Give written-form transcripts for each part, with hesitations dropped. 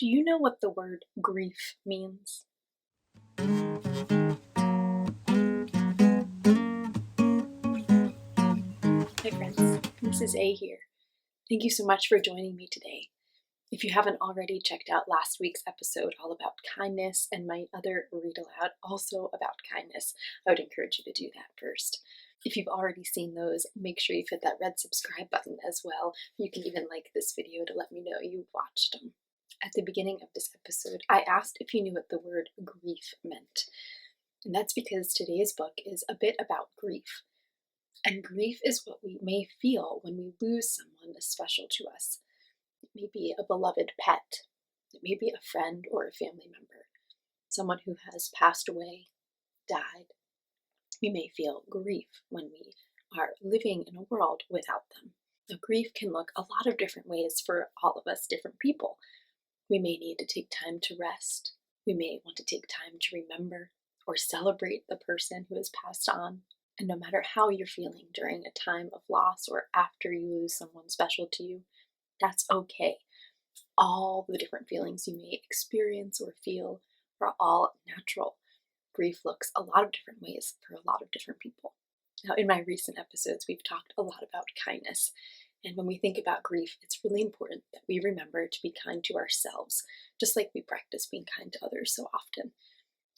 Do you know what the word grief means? Hi friends, this is A here. Thank you so much for joining me today. If you haven't already checked out last week's episode all about kindness and my other read aloud also about kindness, I would encourage you to do that first. If you've already seen those, make sure you've hit that red subscribe button as well. You can even like this video to let me know you watched them. At the beginning of this episode, I asked if you knew what the word grief meant. And that's because today's book is a bit about grief. And grief is what we may feel when we lose someone special to us. It may be a beloved pet. It may be a friend or a family member. Someone who has passed away, died. We may feel grief when we are living in a world without them. Now, grief can look a lot of different ways for all of us different people. We may need to take time to rest. We may want to take time to remember or celebrate the person who has passed on. And no matter how you're feeling during a time of loss or after you lose someone special to you, that's okay. All the different feelings you may experience or feel are all natural. Grief looks a lot of different ways for a lot of different people. Now, in my recent episodes, we've talked a lot about kindness. And when we think about grief, it's really important that we remember to be kind to ourselves, just like we practice being kind to others so often.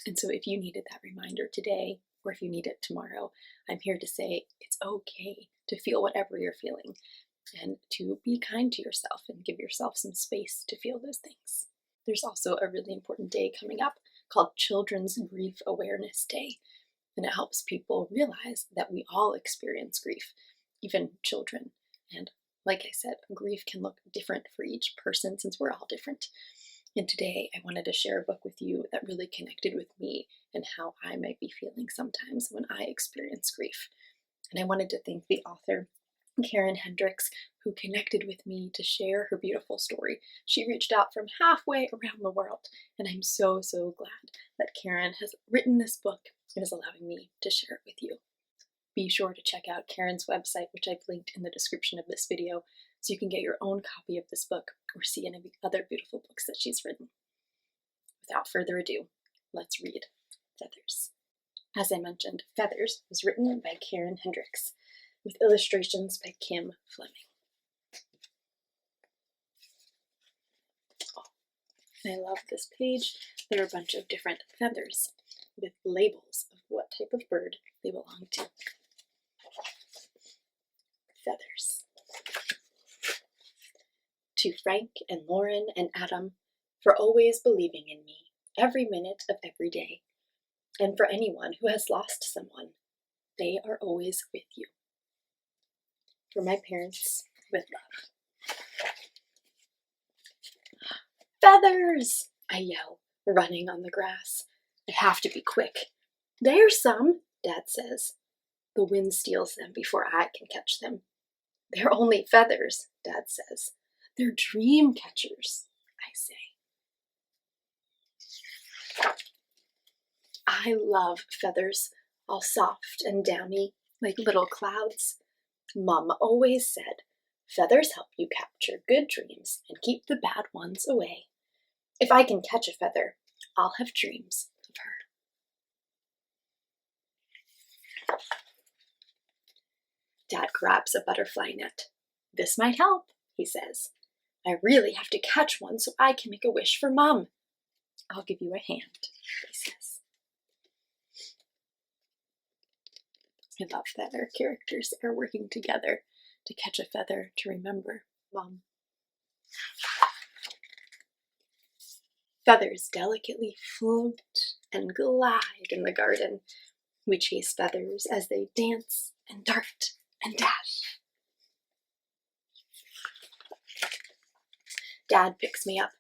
And so if you needed that reminder today, or if you need it tomorrow, I'm here to say it's okay to feel whatever you're feeling and to be kind to yourself and give yourself some space to feel those things. There's also a really important day coming up called Children's Grief Awareness Day. And it helps people realize that we all experience grief, even children. And like I said, grief can look different for each person since we're all different. And today I wanted to share a book with you that really connected with me and how I might be feeling sometimes when I experience grief. And I wanted to thank the author, Hendriks, who connected with me to share her beautiful story. She reached out from halfway around the world, and I'm so glad that Karen has written this book and is allowing me to share it with you. Be sure to check out Karen's website, which I've linked in the description of this video, so you can get your own copy of this book or see any of the other beautiful books that she's written. Without further ado, let's read Feathers. As I mentioned, Feathers was written by Hendriks, with illustrations by Kim Fleming. Oh, and I love this page. There are a bunch of different feathers with labels of what type of bird they belong to. Feathers. To Frank and Lauren and Adam, for always believing in me, every minute of every day. And for anyone who has lost someone, they are always with you. For my parents, with love. Feathers! I yell, running on the grass. I have to be quick. There's some, Dad says. The wind steals them before I can catch them. They're only feathers, Dad says. They're dream catchers, I say. I love feathers, all soft and downy, like little clouds. Mom always said, feathers help you capture good dreams and keep the bad ones away. If I can catch a feather, I'll have dreams of her. Dad grabs a butterfly net. This might help, he says. I really have to catch one so I can make a wish for Mom. I'll give you a hand, he says. I love that our characters are working together to catch a feather to remember Mom. Feathers delicately float and glide in the garden. We chase feathers as they dance and dart and dash. Dad picks me up.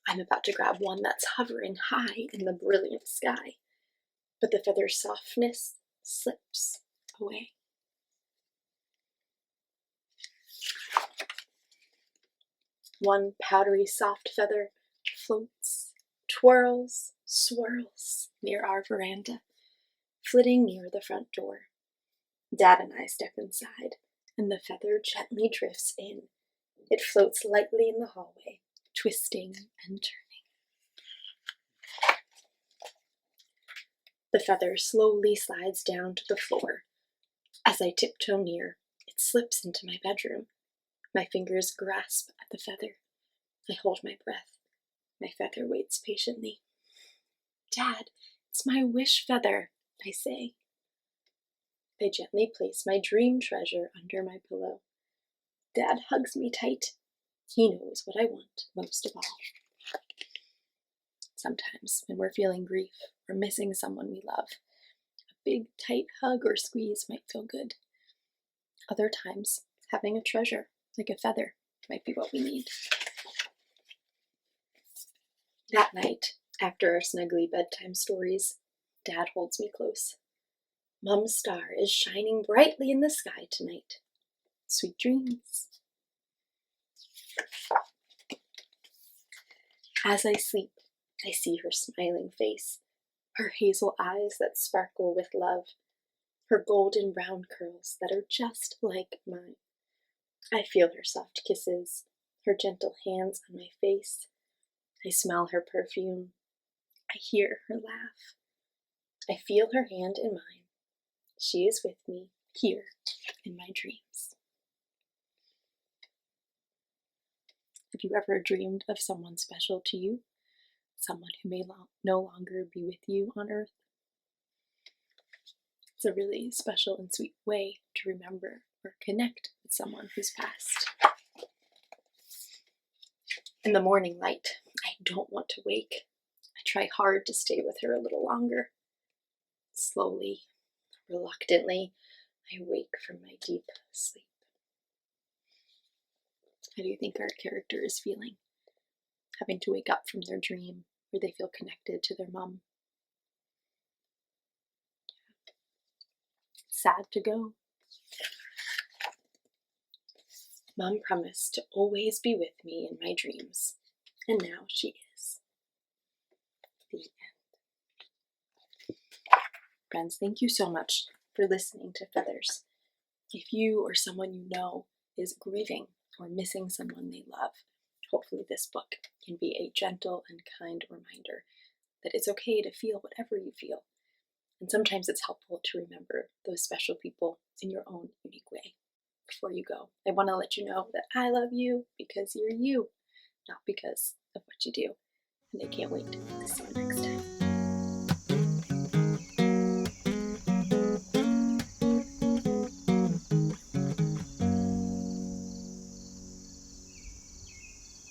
I'm about to grab one that's hovering high in the brilliant sky, but the feather's softness slips away. One powdery soft feather floats, twirls, swirls near our veranda, flitting near the front door. Dad and I step inside, and the feather gently drifts in. It floats lightly in the hallway, twisting and turning. The feather slowly slides down to the floor. As I tiptoe near, it slips into my bedroom. My fingers grasp at the feather. I hold my breath. My feather waits patiently. "Dad, it's my wish feather," I say. I gently place my dream treasure under my pillow. Dad hugs me tight. He knows what I want most of all. Sometimes, when we're feeling grief or missing someone we love, a big, tight hug or squeeze might feel good. Other times, having a treasure, like a feather, might be what we need. That night, after our snuggly bedtime stories, Dad holds me close. Mom's star is shining brightly in the sky tonight. Sweet dreams. As I sleep, I see her smiling face, her hazel eyes that sparkle with love, her golden brown curls that are just like mine. I feel her soft kisses, her gentle hands on my face. I smell her perfume. I hear her laugh. I feel her hand in mine. She is with me here in my dreams. Have you ever dreamed of someone special to you? Someone who may no longer be with you on earth? It's a really special and sweet way to remember or connect with someone who's passed. In the morning light, I don't want to wake. I try hard to stay with her a little longer. Slowly, reluctantly, I wake from my deep sleep. How do you think our character is feeling? Having to wake up from their dream where they feel connected to their mom. Sad to go. Mom promised to always be with me in my dreams, and now she is. The end. Friends, thank you so much for listening to Feathers. If you or someone you know is grieving or missing someone they love, hopefully this book can be a gentle and kind reminder that it's okay to feel whatever you feel. And sometimes it's helpful to remember those special people in your own unique way. Before you go, I want to let you know that I love you because you're you, not because of what you do. And I can't wait to see you next time.